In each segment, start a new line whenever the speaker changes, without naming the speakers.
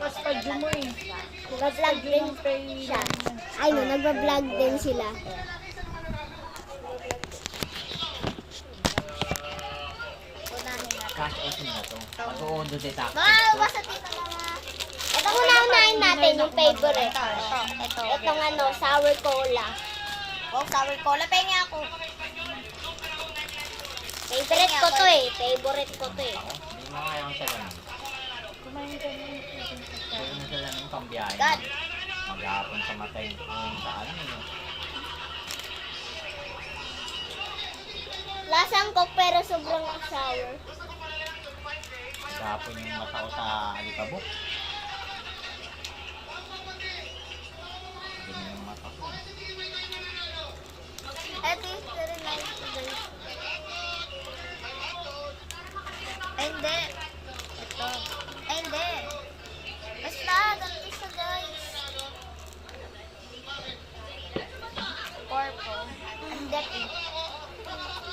Bukas pa Jumoy.
Nag-vlog din siya. Ay no, nagba-vlog din sila.
Cash out na to. Pag-uundo detective
Mga
to.
basta tito mga. Ito unahin natin yung favorite. Itong ano, sour cola.
Oh, sour cola. Pengi ako.
Favorite ko to eh. Favorite ko to eh.
Hindi mo kaya ang salamin.
Kumain ka na.
Pwede mo salamin pambiyahe.
God.
Maghapon sa matay kung saan eh.
Lasang coke pero sobrang sour.
Maghapon yung matao sa alikabok. Hindi mo yung mata ko.
Ito is very nice guys. Ay, hindi. Ito. Ay, hindi. Basta, ganito siya guys. Purple.
Hindi.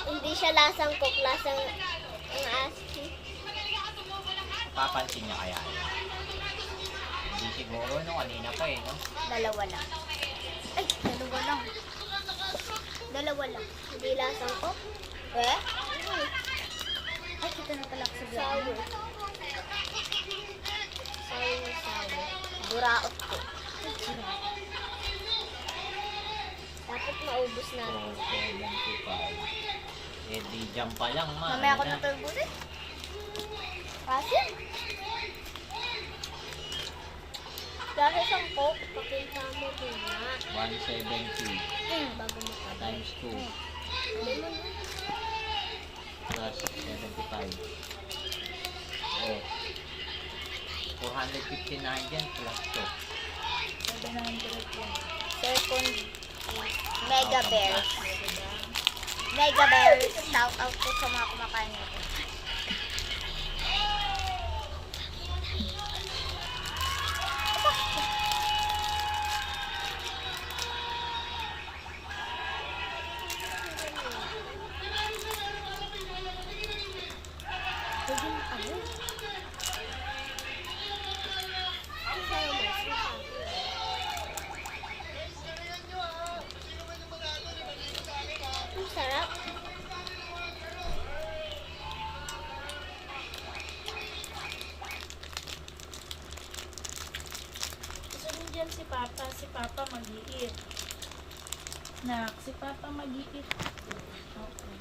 Hindi siya lasang coke, lasang ang aski.
Papansin niya kaya yun. Hindi siguro no, kanina pa eh no.
Dalawa lang. Ay, dalawa lang. Dalawa lang.
Hindi lasang coke.
Eh? Ay, kita na pala ako sa vlog.
Sour. Sour na sour.
Buraot ko.
Dapat maubos na.
475. Eh di jam pa lang ma.
Mamaya ako natulbusin.
Kasi? Dahil siyang coke, pakita mo din na.
170
Bago mo ka.
times 2
Hindi mo na.
plus 75. Oh. 459 dyan plus 2.
700 yan.
Second, Mega Bears. Mega Bears. Shout out po sa mga kumakain nito.
Pwede mo kami. Ang sayo mo, suka. Ang sarap.
Gusto din dyan si Papa. Si Papa mag-iit. Nak, si Papa mag-iit. Okay.